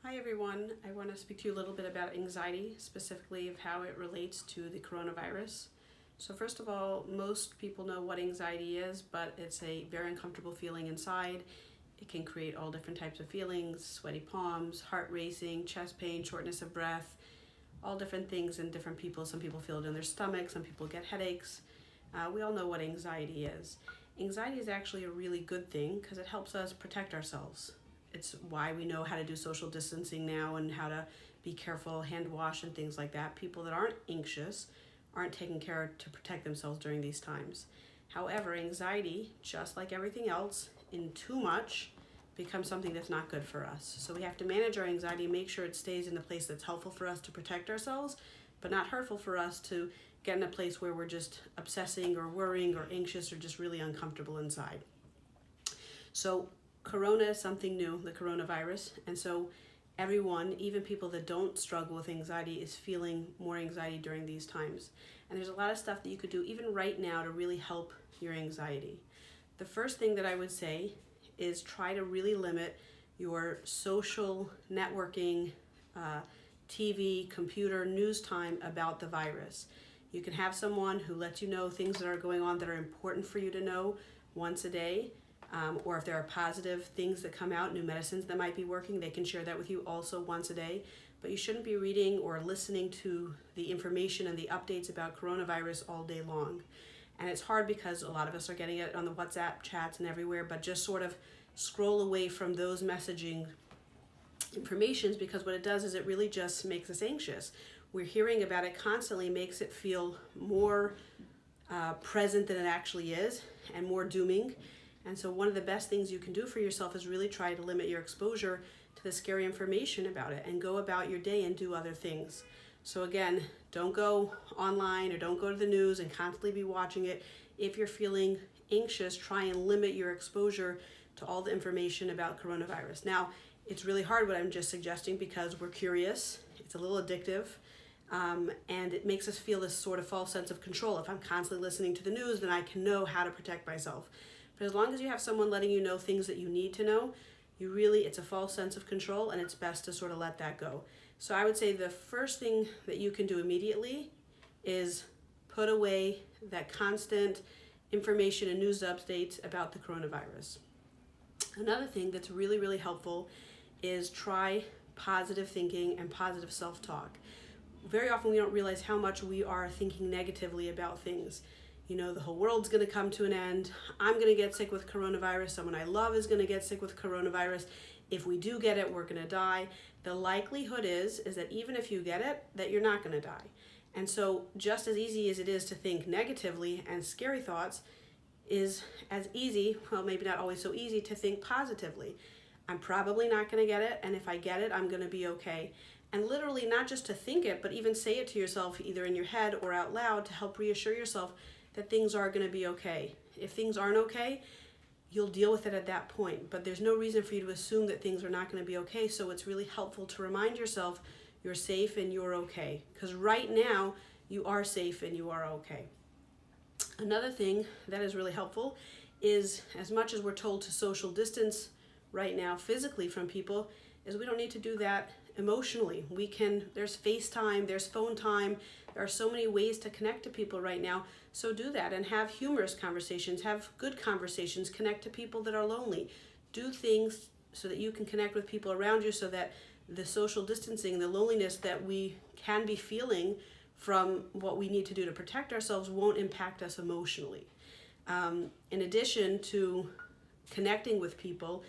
Hi everyone, I want to speak to you a little bit about anxiety, specifically of how it relates to the coronavirus. So first of all, most people know what anxiety is, but it's a very uncomfortable feeling inside. It can create all different types of feelings: sweaty palms, heart racing, chest pain, shortness of breath, all different things in different people. Some people feel it in their stomach, some people get headaches. We all know what anxiety is. Anxiety is actually a really good thing because it helps us protect ourselves. It's why we know how to do social distancing now and how to be careful, hand wash and things like that. People that aren't anxious aren't taking care to protect themselves during these times. However, anxiety, just like everything else, in too much becomes something that's not good for us. So we have to manage our anxiety, make sure it stays in a place that's helpful for us to protect ourselves, but not hurtful for us to get in a place where we're just obsessing or worrying or anxious or just really uncomfortable inside. So Corona is something new, the coronavirus, and so everyone, even people that don't struggle with anxiety, is feeling more anxiety during these times. And there's a lot of stuff that you could do even right now to really help your anxiety. The first thing that I would say is try to really limit your social networking, TV, computer, news time about the virus. You can have someone who lets you know things that are going on that are important for you to know once a day. Or if there are positive things that come out, new medicines that might be working, they can share that with you also once a day. But you shouldn't be reading or listening to the information and the updates about coronavirus all day long. And it's hard because a lot of us are getting it on the WhatsApp chats and everywhere, but just sort of scroll away from those messaging informations, because what it does is it really just makes us anxious. We're hearing about it constantly, makes it feel more present than it actually is and more dooming. And so one of the best things you can do for yourself is really try to limit your exposure to the scary information about it and go about your day and do other things. So again, don't go online or don't go to the news and constantly be watching it. If you're feeling anxious, try and limit your exposure to all the information about coronavirus. Now, it's really hard what I'm just suggesting because we're curious. It's a little addictive. And it makes us feel this sort of false sense of control. If I'm constantly listening to the news, then I can know how to protect myself. But as long as you have someone letting you know things that you need to know, it's a false sense of control, and it's best to sort of let that go. So I would say the first thing that you can do immediately is put away that constant information and news updates about the coronavirus. Another thing that's really, really helpful is try positive thinking and positive self-talk. Very often we don't realize how much we are thinking negatively about things. You know, the whole world's going to come to an end. I'm going to get sick with coronavirus. Someone I love is going to get sick with coronavirus. If we do get it, we're going to die. The likelihood is that even if you get it, that you're not going to die. And so just as easy as it is to think negatively and scary thoughts is as easy, well, maybe not always so easy, to think positively. I'm probably not going to get it, and if I get it, I'm going to be okay. And literally not just to think it, but even say it to yourself either in your head or out loud to help reassure yourself that things are going to be okay. If things aren't okay, you'll deal with it at that point. But there's no reason for you to assume that things are not going to be okay. So it's really helpful to remind yourself you're safe and you're okay. Because right now, you are safe and you are okay. Another thing that is really helpful is, as much as we're told to social distance right now physically from people, is we don't need to do that emotionally. There's FaceTime, there's phone time. There are so many ways to connect to people right now. So do that and have humorous conversations, have good conversations, connect to people that are lonely. Do things so that you can connect with people around you, so that the social distancing, the loneliness that we can be feeling from what we need to do to protect ourselves won't impact us emotionally. In addition to connecting with people,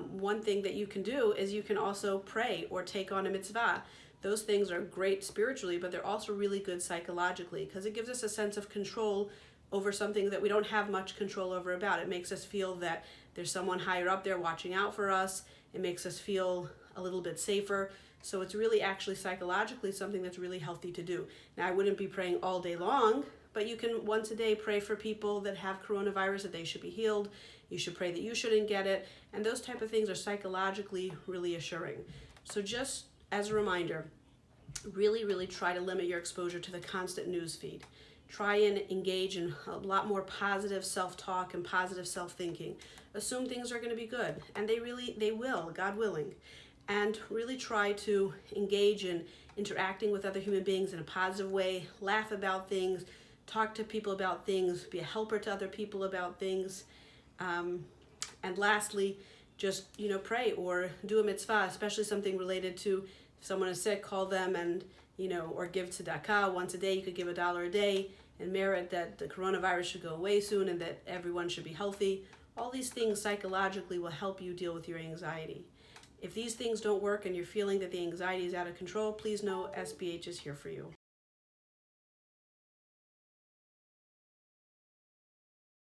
one thing that you can do is you can also pray or take on a mitzvah. Those things are great spiritually, but they're also really good psychologically because it gives us a sense of control over something that we don't have much control over about. It makes us feel that there's someone higher up there watching out for us. It makes us feel a little bit safer. So it's really actually psychologically something that's really healthy to do. Now, I wouldn't be praying all day long, but you can once a day pray for people that have coronavirus, that they should be healed. You should pray that you shouldn't get it. And those type of things are psychologically really assuring. So just as a reminder, really, really try to limit your exposure to the constant news feed. Try and engage in a lot more positive self-talk and positive self-thinking. Assume things are going to be good, and they will, God willing. and really try to engage in interacting with other human beings in a positive way, laugh about things, talk to people about things, be a helper to other people about things. And lastly, just, pray or do a mitzvah, especially something related to if someone is sick, call them and, or give tzedakah once a day. You could give $1 a day and merit that the coronavirus should go away soon and that everyone should be healthy. All these things psychologically will help you deal with your anxiety. If these things don't work and you're feeling that the anxiety is out of control, please know SBH is here for you.